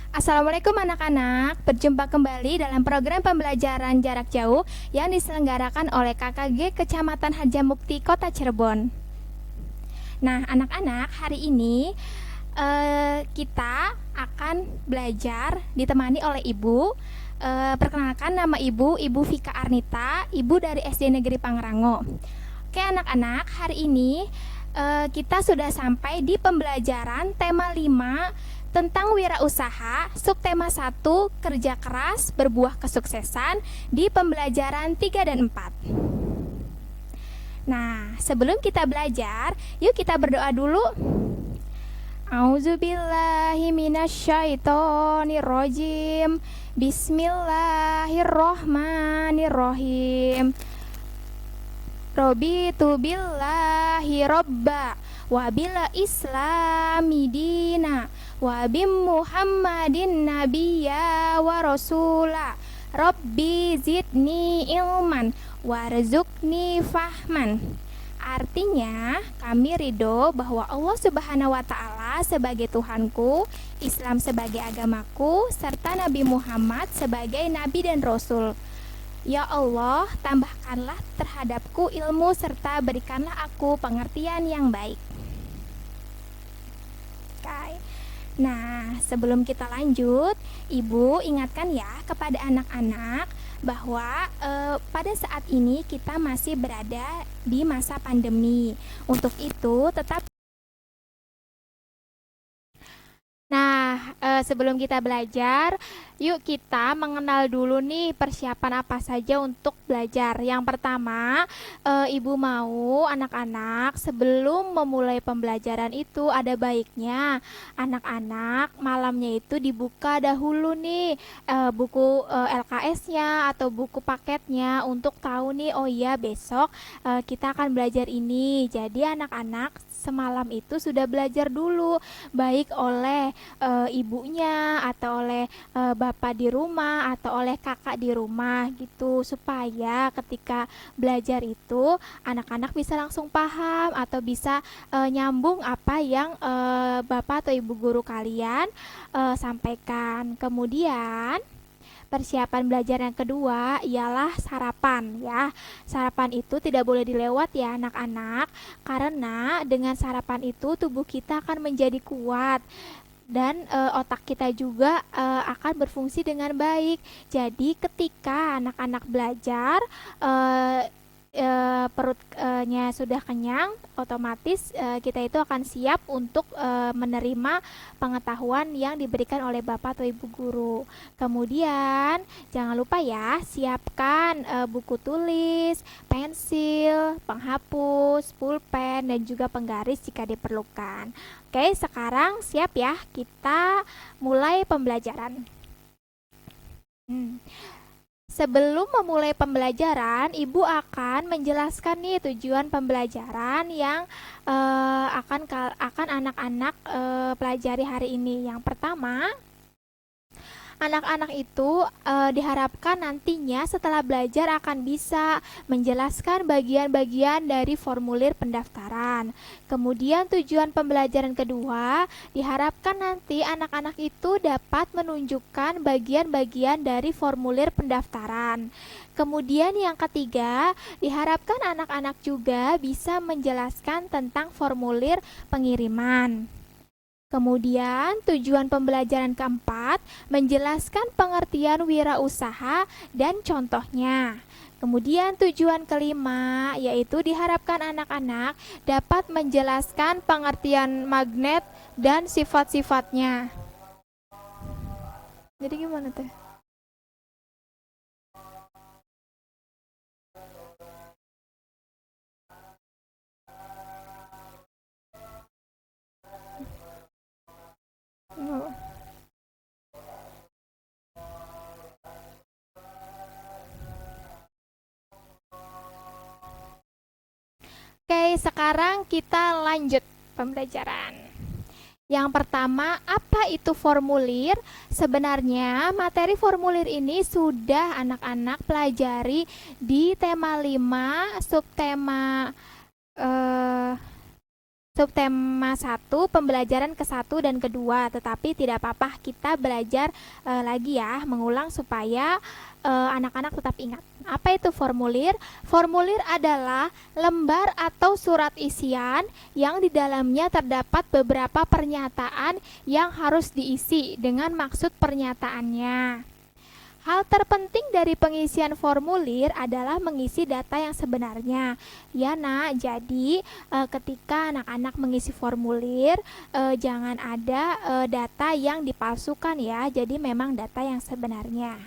Assalamualaikum anak-anak, berjumpa kembali dalam program pembelajaran jarak jauh yang diselenggarakan oleh KKG Kecamatan Harjamukti, Kota Cirebon. Nah, anak-anak, hari ini kita akan belajar ditemani oleh Ibu. Perkenalkan, nama Ibu Vika Arnita, Ibu dari SD Negeri Pangrango. Oke anak-anak, hari ini kita sudah sampai di pembelajaran tema 5 tentang wirausaha, subtema 1, kerja keras berbuah kesuksesan di pembelajaran 3 dan 4. Nah, sebelum kita belajar, yuk kita berdoa dulu. A'udzubillahi minasyaitonirrajim. Bismillahirrohmanirrohim. Robitu billahi robba wabila islami dina wabim muhammadin nabiyya wa rasula Rabbi zidni ilman warzukni fahman. Artinya, kami ridho bahwa Allah Subhanahu wa Ta'ala sebagai Tuhanku, Islam sebagai agamaku, serta Nabi Muhammad sebagai Nabi dan Rasul. Ya Allah, tambahkanlah terhadapku ilmu serta berikanlah aku pengertian yang baik. Oke. Nah, sebelum kita lanjut, Ibu ingatkan ya kepada anak-anak bahwa pada saat ini kita masih berada di masa pandemi. Untuk itu, tetap. Nah, sebelum kita belajar, yuk kita mengenal dulu nih persiapan apa saja untuk belajar. Yang pertama, Ibu mau anak-anak sebelum memulai pembelajaran itu ada baiknya anak-anak malamnya itu dibuka dahulu nih buku LKS-nya atau buku paketnya untuk tahu nih, oh iya besok kita akan belajar ini. Jadi anak-anak semalam itu sudah belajar dulu, baik oleh ibunya atau oleh bapak di rumah atau oleh kakak di rumah gitu, supaya ketika belajar itu anak-anak bisa langsung paham atau bisa nyambung apa yang bapak atau ibu guru kalian sampaikan. Kemudian persiapan belajar yang kedua ialah sarapan ya. Sarapan itu tidak boleh dilewat ya anak-anak, karena dengan sarapan itu tubuh kita akan menjadi kuat dan otak kita juga akan berfungsi dengan baik. Jadi ketika anak-anak belajar perutnya sudah kenyang, otomatis kita itu akan siap untuk menerima pengetahuan yang diberikan oleh bapak atau ibu guru. Kemudian jangan lupa ya, siapkan buku tulis, pensil, penghapus, pulpen, dan juga penggaris jika diperlukan. Oke, sekarang siap ya, kita mulai pembelajaran. Sebelum memulai pembelajaran, Ibu akan menjelaskan nih tujuan pembelajaran yang akan anak-anak pelajari hari ini. Yang pertama, anak-anak itu diharapkan nantinya setelah belajar akan bisa menjelaskan bagian-bagian dari formulir pendaftaran. Kemudian tujuan pembelajaran kedua, diharapkan nanti anak-anak itu dapat menunjukkan bagian-bagian dari formulir pendaftaran. Kemudian yang ketiga, diharapkan anak-anak juga bisa menjelaskan tentang formulir pengiriman. Kemudian, tujuan pembelajaran keempat, menjelaskan pengertian wirausaha dan contohnya. Kemudian tujuan kelima, yaitu diharapkan anak-anak dapat menjelaskan pengertian magnet dan sifat-sifatnya. Jadi gimana teh? Oh. Oke, sekarang kita lanjut pembelajaran. Yang pertama, apa itu formulir? Sebenarnya materi formulir ini sudah anak-anak pelajari di tema 5, subtema subtema 1 pembelajaran ke-1 dan kedua, tetapi tidak apa-apa kita belajar lagi ya, mengulang supaya anak-anak tetap ingat. Apa itu formulir? Formulir adalah lembar atau surat isian yang di dalamnya terdapat beberapa pernyataan yang harus diisi dengan maksud pernyataannya. Hal terpenting dari pengisian formulir adalah mengisi data yang sebenarnya. Ya, Nak. Jadi, ketika anak-anak mengisi formulir, jangan ada data yang dipalsukan ya. Jadi, memang data yang sebenarnya.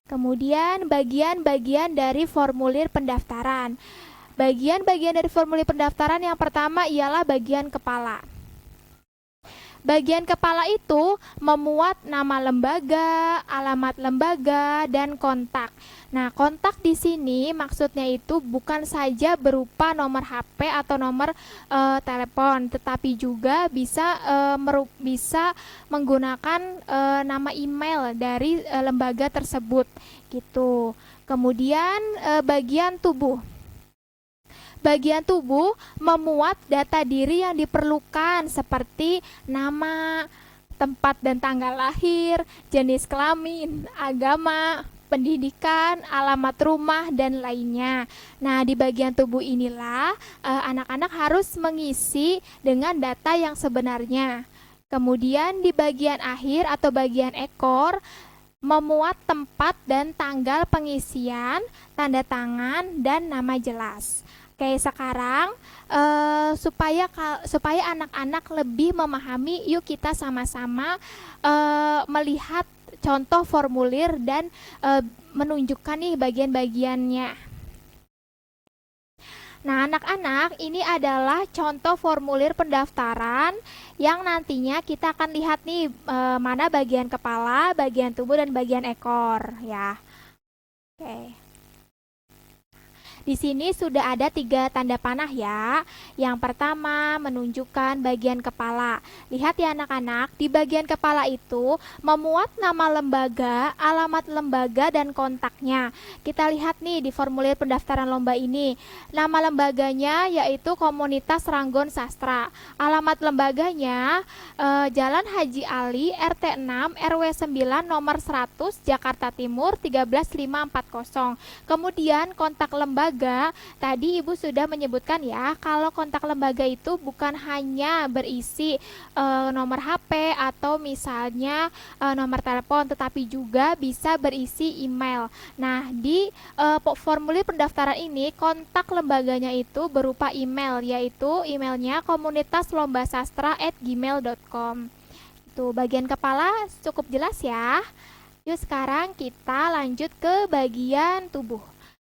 Kemudian, bagian-bagian dari formulir pendaftaran. Bagian-bagian dari formulir pendaftaran yang pertama ialah bagian kepala. Bagian kepala itu memuat nama lembaga, alamat lembaga, dan kontak. Nah, kontak di sini maksudnya itu bukan saja berupa nomor HP atau nomor telepon, tetapi juga bisa menggunakan nama email dari lembaga tersebut, gitu. Kemudian bagian tubuh. Bagian tubuh memuat data diri yang diperlukan seperti nama, tempat dan tanggal lahir, jenis kelamin, agama, pendidikan, alamat rumah, dan lainnya. Nah, di bagian tubuh inilah anak-anak harus mengisi dengan data yang sebenarnya. Kemudian di bagian akhir atau bagian ekor memuat tempat dan tanggal pengisian, tanda tangan, dan nama jelas. Oke, sekarang supaya anak-anak lebih memahami, yuk kita sama-sama melihat contoh formulir dan menunjukkan nih bagian-bagiannya. Nah, anak-anak, ini adalah contoh formulir pendaftaran yang nantinya kita akan lihat nih mana bagian kepala, bagian tubuh, dan bagian ekor ya. Oke. Di sini sudah ada 3 tanda panah ya. Yang pertama menunjukkan bagian kepala. Lihat ya anak-anak, di bagian kepala itu memuat nama lembaga, alamat lembaga, dan kontaknya. Kita lihat nih di formulir pendaftaran lomba ini. Nama lembaganya yaitu Komunitas Ranggon Sastra. Alamat lembaganya Jalan Haji Ali, RT 6, RW 9, nomor 100, Jakarta Timur 13540. Kemudian kontak lembaga, tadi Ibu sudah menyebutkan ya, kalau kontak lembaga itu bukan hanya berisi nomor HP atau misalnya nomor telepon, tetapi juga bisa berisi email. Nah, di formulir pendaftaran ini kontak lembaganya itu berupa email, yaitu emailnya komunitaslomba.sastra@gmail.com. Itu bagian kepala cukup jelas ya. Yuk sekarang kita lanjut ke bagian tubuh.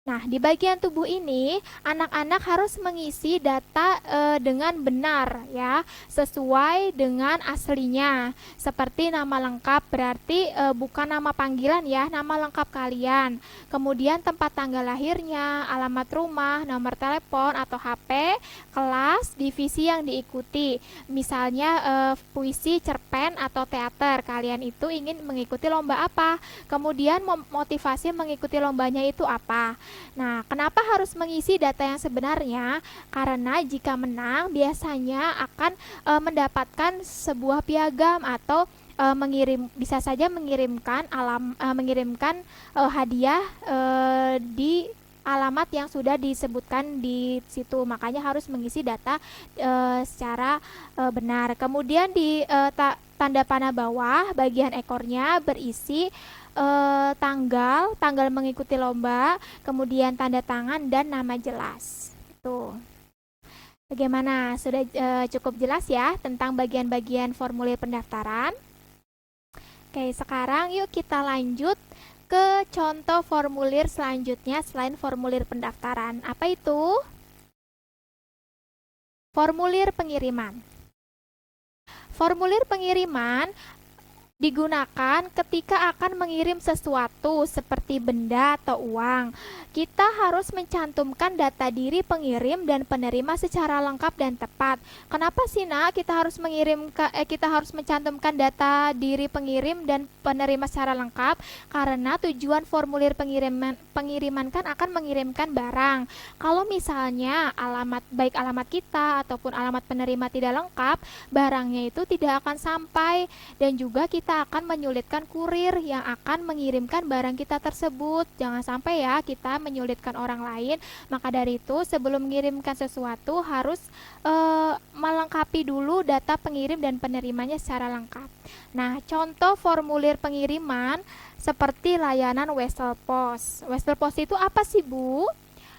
Nah, di bagian tubuh ini anak-anak harus mengisi data dengan benar ya, sesuai dengan aslinya. Seperti nama lengkap, berarti bukan nama panggilan ya, nama lengkap kalian. Kemudian tempat tanggal lahirnya, alamat rumah, nomor telepon atau HP, kelas, divisi yang diikuti. Misalnya puisi, cerpen atau teater. Kalian itu ingin mengikuti lomba apa? Kemudian motivasi mengikuti lombanya itu apa? Nah, kenapa harus mengisi data yang sebenarnya? Karena jika menang biasanya akan mendapatkan sebuah piagam atau bisa saja mengirimkan hadiah di alamat yang sudah disebutkan di situ. Makanya harus mengisi data secara benar. Kemudian di tanda panah bawah bagian ekornya berisi tanggal mengikuti lomba, kemudian tanda tangan dan nama jelas. Tuh. Bagaimana? Sudah cukup jelas ya tentang bagian-bagian formulir pendaftaran? Oke, sekarang yuk kita lanjut ke contoh formulir selanjutnya selain formulir pendaftaran. Apa itu? Formulir pengiriman. Formulir pengiriman digunakan ketika akan mengirim sesuatu seperti benda atau uang. Kita harus mencantumkan data diri pengirim dan penerima secara lengkap dan tepat. Kenapa sih, Nak, kita harus mencantumkan data diri pengirim dan penerima secara lengkap? Karena tujuan formulir pengiriman kan akan mengirimkan barang. Kalau misalnya baik alamat kita ataupun alamat penerima tidak lengkap, barangnya itu tidak akan sampai, dan juga kita akan menyulitkan kurir yang akan mengirimkan barang kita tersebut. Jangan sampai ya kita menyulitkan orang lain. Maka dari itu, sebelum mengirimkan sesuatu harus melengkapi dulu data pengirim dan penerimanya secara lengkap. Nah, contoh formulir pengiriman seperti layanan Wesel Pos. Wesel Pos itu apa sih, Bu?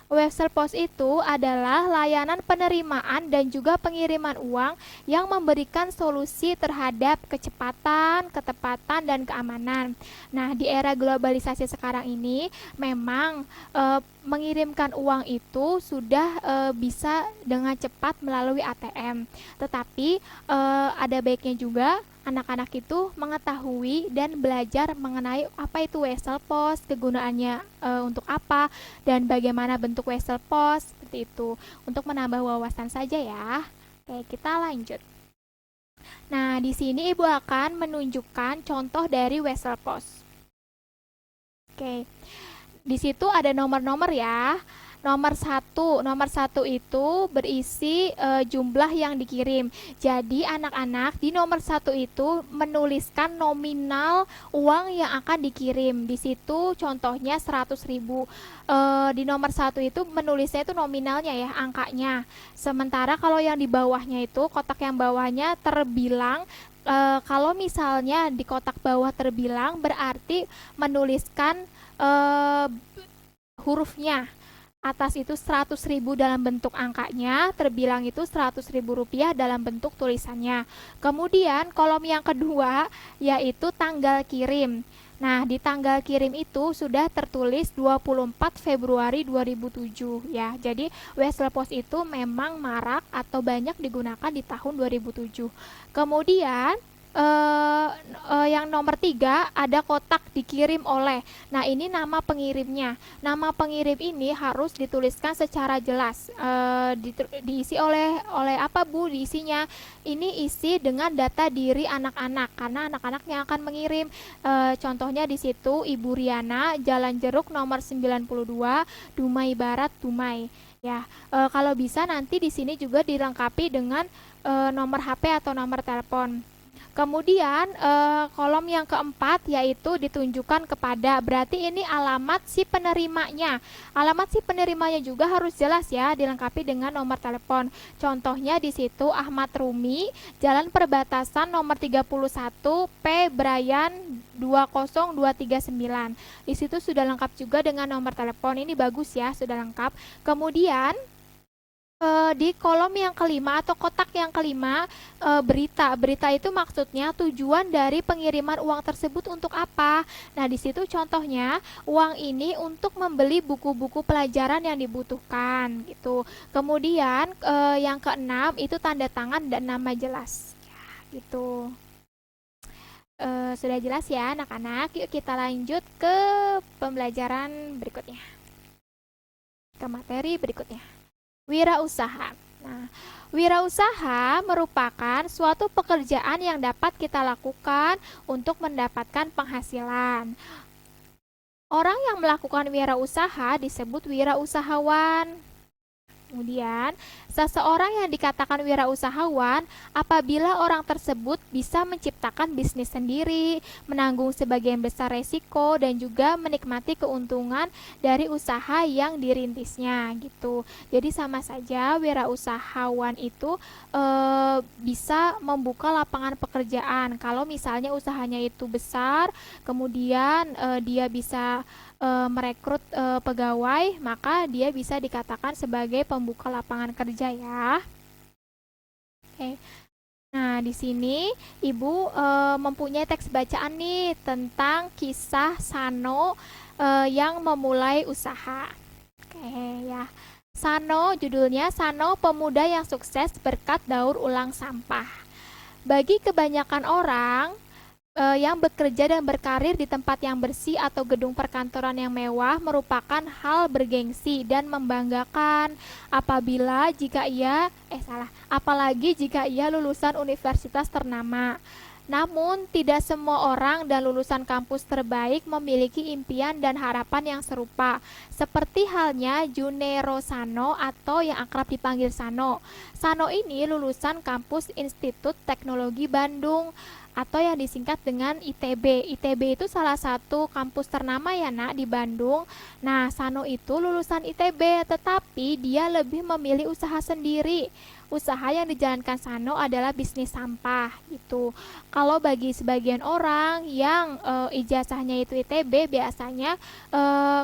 Wesel Pos itu adalah layanan penerimaan dan juga pengiriman uang yang memberikan solusi terhadap kecepatan, ketepatan, dan keamanan. Nah, di era globalisasi sekarang ini, memang mengirimkan uang itu sudah bisa dengan cepat melalui ATM. Tetapi ada baiknya juga anak-anak itu mengetahui dan belajar mengenai apa itu Wesel Pos, kegunaannya untuk apa, dan bagaimana bentuk Wesel Pos, seperti itu. Untuk menambah wawasan saja ya. Oke, kita lanjut. Nah, di sini Ibu akan menunjukkan contoh dari Wesel Pos. Oke, di situ ada nomor-nomor ya. Nomor satu itu berisi jumlah yang dikirim. Jadi anak-anak di nomor satu itu menuliskan nominal uang yang akan dikirim. Di situ contohnya 100.000. Di nomor satu itu menulisnya itu nominalnya ya, angkanya. Sementara kalau yang di bawahnya itu, kotak yang bawahnya terbilang. Kalau misalnya di kotak bawah terbilang, berarti menuliskan hurufnya. Atas itu 100.000 dalam bentuk angkanya, terbilang itu 100.000 rupiah dalam bentuk tulisannya. Kemudian kolom yang kedua yaitu tanggal kirim. Nah, di tanggal kirim itu sudah tertulis 24 Februari 2007 ya. Jadi Wesel Pos itu memang marak atau banyak digunakan di tahun 2007. Kemudian yang nomor 3 ada kotak dikirim oleh. Nah, ini nama pengirimnya. Nama pengirim ini harus dituliskan secara jelas. Diisi oleh apa, Bu? Diisinya ini isi dengan data diri anak-anak, karena anak-anak yang akan mengirim. Contohnya di situ Ibu Riana, Jalan Jeruk nomor 92, Dumai Barat, Dumai. Ya, kalau bisa nanti di sini juga dilengkapi dengan nomor HP atau nomor telepon. Kemudian kolom yang keempat yaitu ditunjukkan kepada, berarti ini alamat si penerimanya. Alamat si penerimanya juga harus jelas ya, dilengkapi dengan nomor telepon. Contohnya di situ Ahmad Rumi, Jalan Perbatasan nomor 31 P Brayan 20239. Di situ sudah lengkap juga dengan nomor telepon. Ini bagus ya, sudah lengkap. Kemudian di kolom yang kelima atau kotak yang kelima, berita itu maksudnya tujuan dari pengiriman uang tersebut untuk apa. Nah, di situ contohnya uang ini untuk membeli buku-buku pelajaran yang dibutuhkan gitu. Kemudian yang keenam itu tanda tangan dan nama jelas gitu. Sudah jelas ya anak-anak. Yuk kita lanjut ke pembelajaran berikutnya, ke materi berikutnya. Wirausaha. Nah, wirausaha merupakan suatu pekerjaan yang dapat kita lakukan untuk mendapatkan penghasilan. Orang yang melakukan wirausaha disebut wirausahawan. Kemudian, seseorang yang dikatakan wirausahawan apabila orang tersebut bisa menciptakan bisnis sendiri, menanggung sebagian besar resiko, dan juga menikmati keuntungan dari usaha yang dirintisnya gitu. Jadi sama saja wirausahawan itu bisa membuka lapangan pekerjaan. Kalau misalnya usahanya itu besar, kemudian dia bisa merekrut pegawai, maka dia bisa dikatakan sebagai pembuka lapangan kerja ya. Oke. Nah, di sini Ibu mempunyai teks bacaan nih tentang kisah Sano yang memulai usaha. Oke ya. Sano, judulnya Sano, pemuda yang sukses berkat daur ulang sampah. Bagi kebanyakan orang, yang bekerja dan berkarir di tempat yang bersih atau gedung perkantoran yang mewah merupakan hal bergengsi dan membanggakan apalagi jika ia lulusan universitas ternama. Namun, tidak semua orang dan lulusan kampus terbaik memiliki impian dan harapan yang serupa, seperti halnya Junero Sano atau yang akrab dipanggil Sano. Sano ini lulusan kampus Institut Teknologi Bandung atau yang disingkat dengan ITB. ITB itu salah satu kampus ternama ya nak di Bandung. Nah, Sano itu lulusan ITB, tetapi dia lebih memilih usaha sendiri. Usaha yang dijalankan Sano adalah bisnis sampah gitu. Kalau bagi sebagian orang yang ijazahnya itu ITB, biasanya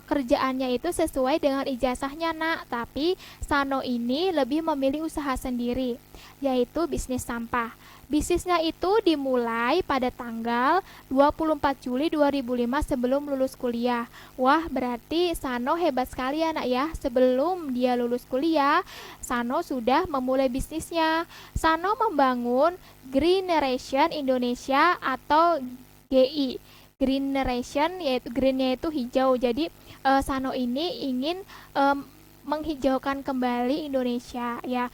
kerjaannya itu sesuai dengan ijazahnya nak. Tapi Sano ini lebih memilih usaha sendiri, yaitu bisnis sampah. Bisnisnya itu dimulai pada tanggal 24 Juli 2005 sebelum lulus kuliah. Wah, berarti Sano hebat sekali anak ya. Sebelum dia lulus kuliah, Sano sudah memulai bisnisnya. Sano membangun Greeneration Indonesia atau GI. Greeneration yaitu greennya itu hijau. Jadi Sano ini ingin menghijaukan kembali Indonesia ya.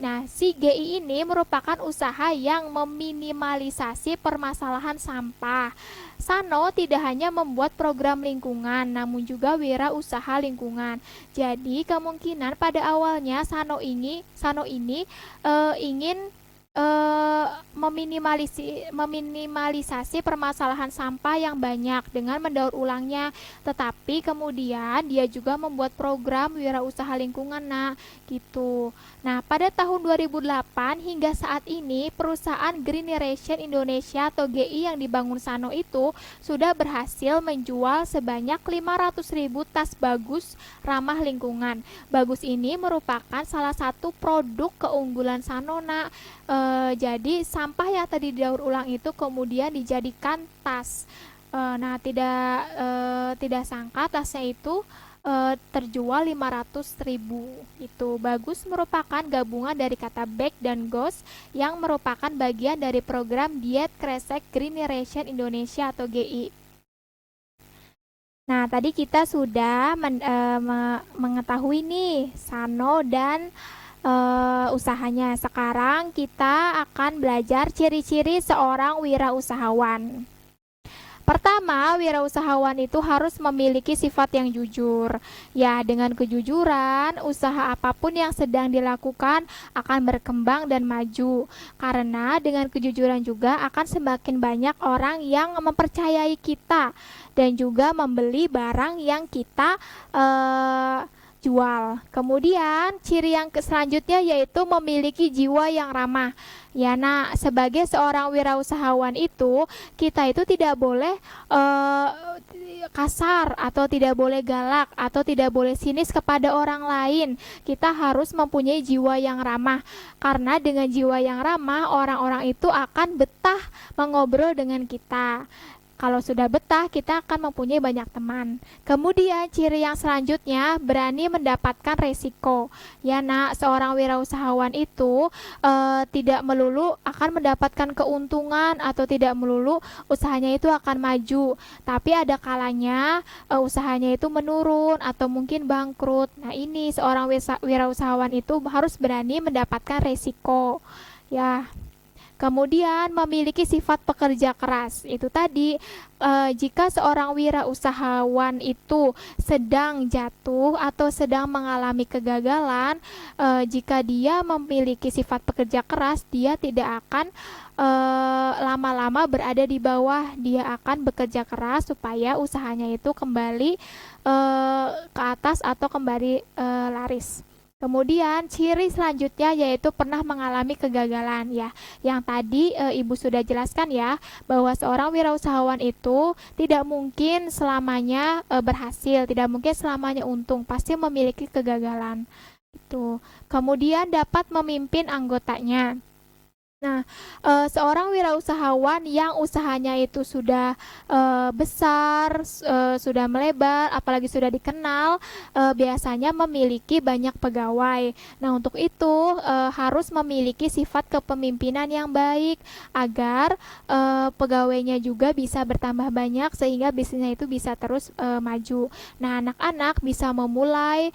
Nah, si GI ini merupakan usaha yang meminimalisasi permasalahan sampah. Sano tidak hanya membuat program lingkungan, namun juga wirausaha lingkungan. Jadi kemungkinan pada awalnya Sano ini ingin meminimalisasi permasalahan sampah yang banyak dengan mendaur ulangnya, tetapi kemudian dia juga membuat program wirausaha lingkungan nah gitu. Nah, pada tahun 2008 hingga saat ini perusahaan Greeneration Indonesia atau GI yang dibangun Sano itu sudah berhasil menjual sebanyak 500.000 tas bagus ramah lingkungan. Bagus ini merupakan salah satu produk keunggulan Sano nak. Jadi sampah yang tadi didaur ulang itu kemudian dijadikan tas. Nah, tidak sangka tasnya itu terjual 500.000. Itu bagus merupakan gabungan dari kata bag dan ghost yang merupakan bagian dari program Diet Kresek Greeneration Indonesia atau GI. Nah, tadi kita sudah mengetahui nih Sano dan usahanya. Sekarang kita akan belajar ciri-ciri seorang wirausahawan. Pertama, wirausahawan itu harus memiliki sifat yang jujur. Ya, dengan kejujuran, usaha apapun yang sedang dilakukan akan berkembang dan maju. Karena dengan kejujuran juga akan semakin banyak orang yang mempercayai kita dan juga membeli barang yang kita jual. Kemudian ciri yang selanjutnya yaitu memiliki jiwa yang ramah. Ya, nah, sebagai seorang wirausahawan itu kita itu tidak boleh kasar atau tidak boleh galak atau tidak boleh sinis kepada orang lain. Kita harus mempunyai jiwa yang ramah. Karena dengan jiwa yang ramah orang-orang itu akan betah mengobrol dengan kita. Kalau sudah betah, kita akan mempunyai banyak teman. Kemudian, ciri yang selanjutnya berani mendapatkan resiko. Ya, nak, seorang wirausahawan itu tidak melulu akan mendapatkan keuntungan atau tidak melulu usahanya itu akan maju. Tapi ada kalanya usahanya itu menurun atau mungkin bangkrut. Nah, ini seorang wirausahawan itu harus berani mendapatkan resiko. Ya. Kemudian memiliki sifat pekerja keras. Itu tadi jika seorang wirausahawan itu sedang jatuh atau sedang mengalami kegagalan, jika dia memiliki sifat pekerja keras, dia tidak akan lama-lama berada di bawah. Dia akan bekerja keras supaya usahanya itu kembali ke atas atau kembali laris. Kemudian ciri selanjutnya yaitu pernah mengalami kegagalan ya. Yang tadi Ibu sudah jelaskan ya bahwa seorang wirausahawan itu tidak mungkin selamanya berhasil, tidak mungkin selamanya untung, pasti memiliki kegagalan. Itu. Kemudian dapat memimpin anggotanya. Nah, seorang wirausahawan yang usahanya itu sudah besar, sudah melebar, apalagi sudah dikenal, biasanya memiliki banyak pegawai. Nah, untuk itu harus memiliki sifat kepemimpinan yang baik agar pegawainya juga bisa bertambah banyak sehingga bisnisnya itu bisa terus maju. Nah, anak-anak bisa memulai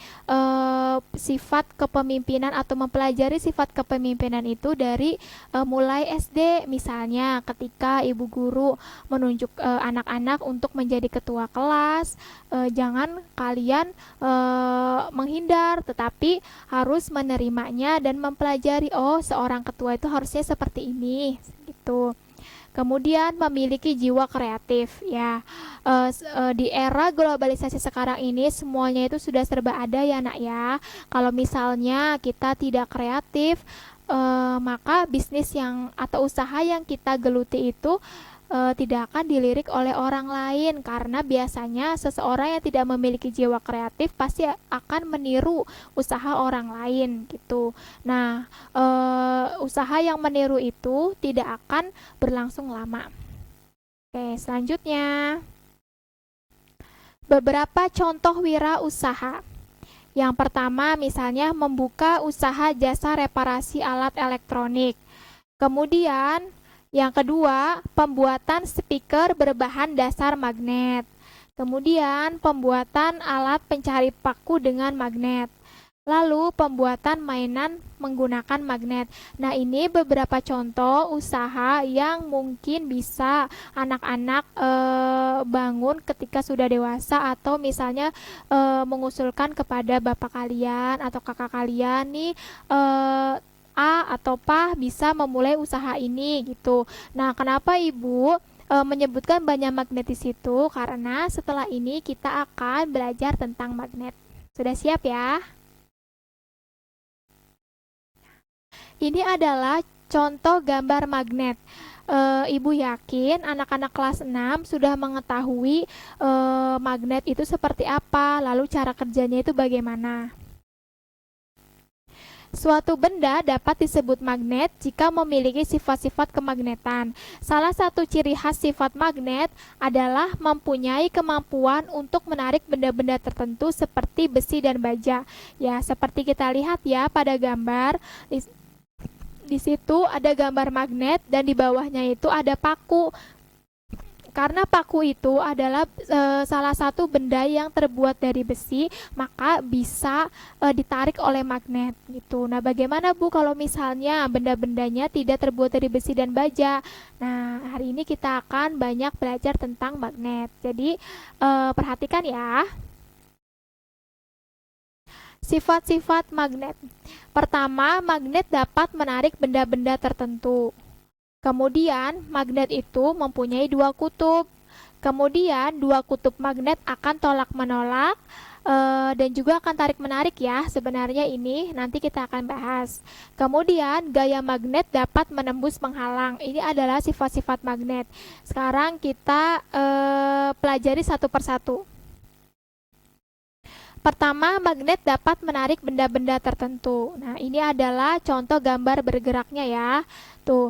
sifat kepemimpinan atau mempelajari sifat kepemimpinan itu dari mulai SD, misalnya ketika ibu guru menunjuk anak-anak untuk menjadi ketua kelas, jangan kalian menghindar, tetapi harus menerimanya dan mempelajari, oh seorang ketua itu harusnya seperti ini gitu. Kemudian memiliki jiwa kreatif ya. Di era globalisasi sekarang ini semuanya itu sudah serba ada ya nak ya. Kalau misalnya kita tidak kreatif, maka bisnis yang atau usaha yang kita geluti itu tidak akan dilirik oleh orang lain, karena biasanya seseorang yang tidak memiliki jiwa kreatif pasti akan meniru usaha orang lain gitu. Nah, usaha yang meniru itu tidak akan berlangsung lama. Oke, selanjutnya beberapa contoh wirausaha. Yang pertama misalnya membuka usaha jasa reparasi alat elektronik. Kemudian yang kedua, pembuatan speaker berbahan dasar magnet. Kemudian pembuatan alat pencari paku dengan magnet. Lalu pembuatan mainan menggunakan magnet. Nah, ini beberapa contoh usaha yang mungkin bisa anak-anak bangun ketika sudah dewasa, atau misalnya mengusulkan kepada bapak kalian atau kakak kalian nih, A atau Pa bisa memulai usaha ini gitu. Nah, kenapa Ibu menyebutkan banyak magnet di situ? Karena setelah ini kita akan belajar tentang magnet. Sudah siap ya? Ini adalah contoh gambar magnet. Ibu yakin anak-anak kelas 6 sudah mengetahui magnet itu seperti apa, lalu cara kerjanya itu bagaimana. Suatu benda dapat disebut magnet jika memiliki sifat-sifat kemagnetan. Salah satu ciri khas sifat magnet adalah mempunyai kemampuan untuk menarik benda-benda tertentu seperti besi dan baja. Ya, seperti kita lihat ya pada gambar. Di situ ada gambar magnet dan di bawahnya itu ada paku. Karena paku itu adalah salah satu benda yang terbuat dari besi, maka bisa ditarik oleh magnet gitu. Nah, bagaimana Bu kalau misalnya benda-bendanya tidak terbuat dari besi dan baja? Nah, hari ini kita akan banyak belajar tentang magnet. Jadi, perhatikan ya. Sifat-sifat magnet. Pertama, magnet dapat menarik benda-benda tertentu. Kemudian, magnet itu mempunyai dua kutub. Kemudian, dua kutub magnet akan tolak-menolak dan juga akan tarik-menarik ya. Sebenarnya ini nanti kita akan bahas. Kemudian, gaya magnet dapat menembus penghalang. Ini adalah sifat-sifat magnet. Sekarang kita pelajari satu persatu. Pertama, magnet dapat menarik benda-benda tertentu. Nah, ini adalah contoh gambar bergeraknya ya. Tuh,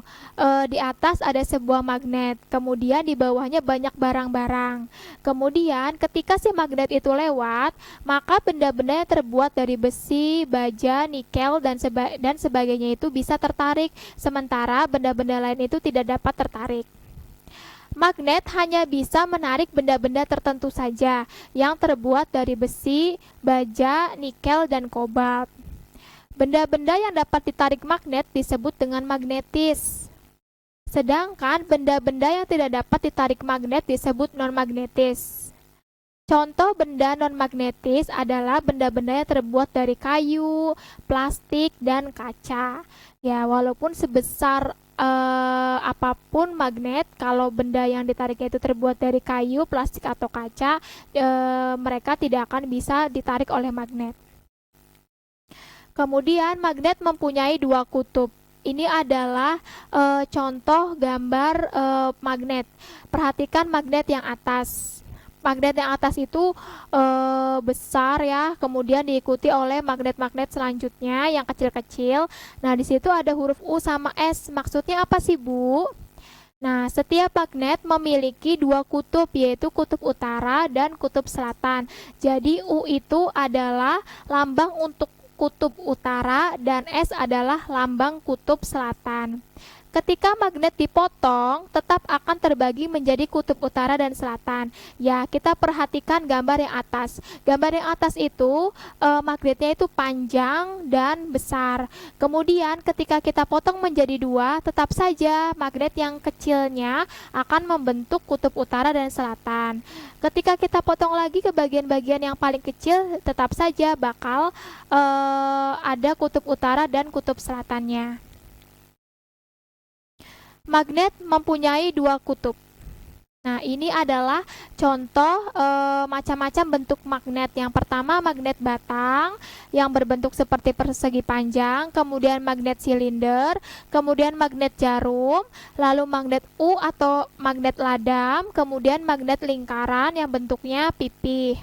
di atas ada sebuah magnet, kemudian di bawahnya banyak barang-barang. Kemudian, ketika si magnet itu lewat, maka benda-benda yang terbuat dari besi, baja, nikel, dan sebagainya itu bisa tertarik, sementara benda-benda lain itu tidak dapat tertarik. Magnet hanya bisa menarik benda-benda tertentu saja yang terbuat dari besi, baja, nikel, dan kobalt. Benda-benda yang dapat ditarik magnet disebut dengan magnetis. Sedangkan benda-benda yang tidak dapat ditarik magnet disebut non-magnetis. Contoh benda non-magnetis adalah benda-benda yang terbuat dari kayu, plastik, dan kaca. Ya, walaupun sebesar apapun magnet, kalau benda yang ditariknya itu terbuat dari kayu, plastik, atau kaca, mereka tidak akan bisa ditarik oleh magnet. Kemudian magnet mempunyai dua kutub. Ini adalah contoh gambar magnet. Perhatikan magnet yang atas. magnet yang atas itu besar ya, kemudian diikuti oleh magnet-magnet selanjutnya yang kecil-kecil. Nah, di situ ada huruf U sama S. Maksudnya apa sih, Bu? Nah, setiap magnet memiliki dua kutub, yaitu kutub utara dan kutub selatan. Jadi, U itu adalah lambang untuk kutub utara dan S adalah lambang kutub selatan. Ketika magnet dipotong, tetap akan terbagi menjadi kutub utara dan selatan. Ya, kita perhatikan gambar yang atas. Gambar yang atas itu magnetnya itu panjang dan besar. Kemudian ketika kita potong menjadi dua, tetap saja magnet yang kecilnya akan membentuk kutub utara dan selatan. Ketika kita potong lagi ke bagian-bagian yang paling kecil, tetap saja bakal ada kutub utara dan kutub selatannya. Magnet mempunyai dua kutub. Nah, ini adalah contoh macam-macam bentuk magnet. Yang pertama magnet batang yang berbentuk seperti persegi panjang, kemudian magnet silinder, kemudian magnet jarum, lalu magnet U atau magnet ladam, kemudian magnet lingkaran yang bentuknya pipih.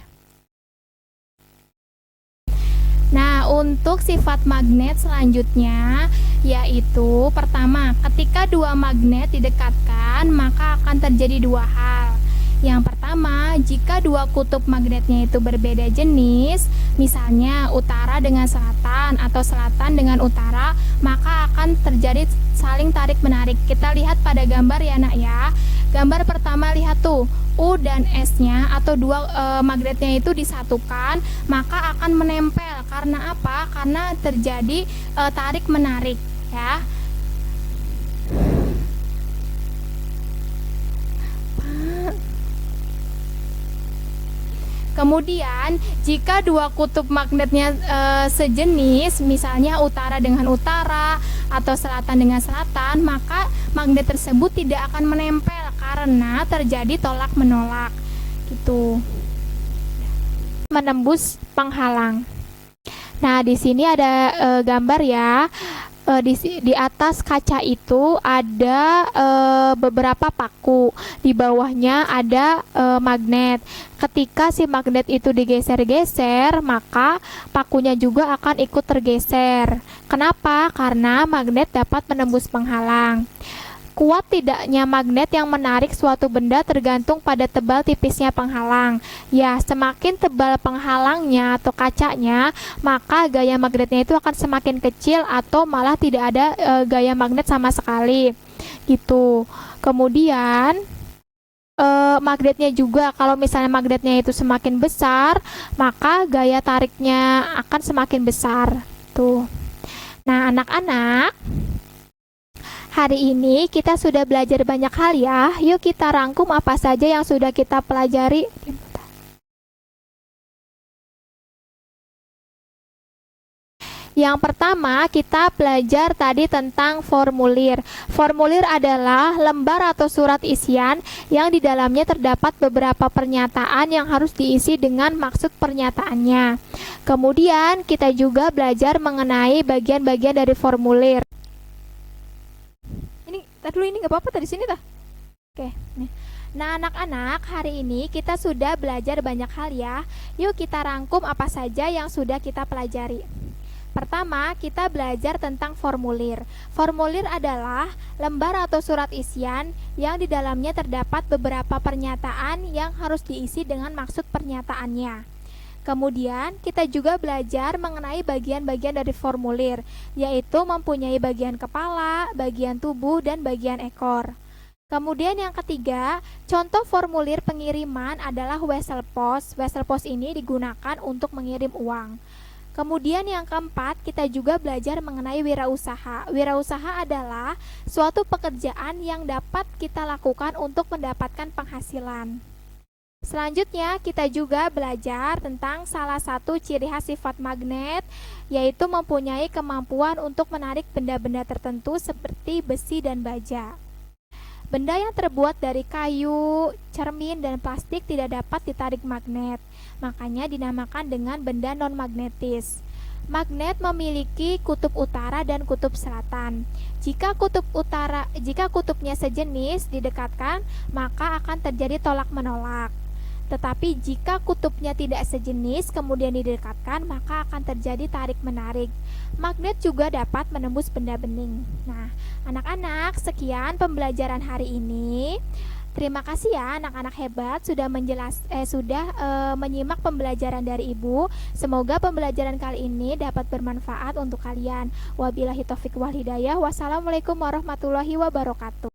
Nah, untuk sifat magnet selanjutnya yaitu pertama, ketika dua magnet didekatkan, maka akan terjadi dua hal. Yang pertama, jika dua kutub magnetnya itu berbeda jenis, misalnya utara dengan selatan atau selatan dengan utara, maka akan terjadi saling tarik-menarik. Kita lihat pada gambar ya, Nak ya. Gambar pertama, lihat tuh, U dan S-nya atau dua magnetnya itu disatukan, maka akan menempel. Karena apa? Karena terjadi tarik-menarik ya. Kemudian jika dua kutub magnetnya sejenis, misalnya utara dengan utara atau selatan dengan selatan, maka magnet tersebut tidak akan menempel karena terjadi tolak menolak gitu. Menembus penghalang. Nah, di sini ada gambar ya. Di atas kaca itu ada beberapa paku, di bawahnya ada magnet. Ketika si magnet itu digeser-geser, maka pakunya juga akan ikut tergeser. Kenapa? Karena magnet dapat menembus penghalang. Kuat tidaknya magnet yang menarik suatu benda tergantung pada tebal tipisnya penghalang. Ya, semakin tebal penghalangnya atau kacanya, maka gaya magnetnya itu akan semakin kecil atau malah tidak ada gaya magnet sama sekali. Gitu. Kemudian magnetnya juga, kalau misalnya magnetnya itu semakin besar, maka gaya tariknya akan semakin besar. Tuh. Nah, anak-anak, hari ini kita sudah belajar banyak hal ya. Yuk kita rangkum apa saja yang sudah kita pelajari. Yang pertama, kita belajar tadi tentang formulir. Formulir adalah lembar atau surat isian yang di dalamnya terdapat beberapa pernyataan yang harus diisi dengan maksud pernyataannya. Kemudian, kita juga belajar mengenai bagian-bagian dari formulir. Ini nggak apa-apa tadi sini tah. Oke. Nah, anak-anak, hari ini kita sudah belajar banyak hal ya. Yuk kita rangkum apa saja yang sudah kita pelajari. Pertama, kita belajar tentang formulir. Formulir adalah lembar atau surat isian yang di dalamnya terdapat beberapa pernyataan yang harus diisi dengan maksud pernyataannya. Kemudian, kita juga belajar mengenai bagian-bagian dari formulir, yaitu mempunyai bagian kepala, bagian tubuh, dan bagian ekor. Kemudian yang ketiga, contoh formulir pengiriman adalah wesel pos. Wesel pos ini digunakan untuk mengirim uang. Kemudian yang keempat, kita juga belajar mengenai wirausaha. Wirausaha adalah suatu pekerjaan yang dapat kita lakukan untuk mendapatkan penghasilan. Selanjutnya, kita juga belajar tentang salah satu ciri khas sifat magnet, yaitu mempunyai kemampuan untuk menarik benda-benda tertentu seperti besi dan baja. Benda yang terbuat dari kayu, cermin, dan plastik tidak dapat ditarik magnet, makanya dinamakan dengan benda non-magnetis. Magnet memiliki kutub utara dan kutub selatan. Jika kutubnya sejenis didekatkan, maka akan terjadi tolak-menolak. Tetapi jika kutubnya tidak sejenis kemudian didekatkan, maka akan terjadi tarik-menarik. Magnet juga dapat menembus benda bening. Nah, anak-anak, sekian pembelajaran hari ini. Terima kasih ya anak-anak hebat sudah menyimak pembelajaran dari Ibu. Semoga pembelajaran kali ini dapat bermanfaat untuk kalian. Wabillahi taufik wal hidayah. Wassalamualaikum warahmatullahi wabarakatuh.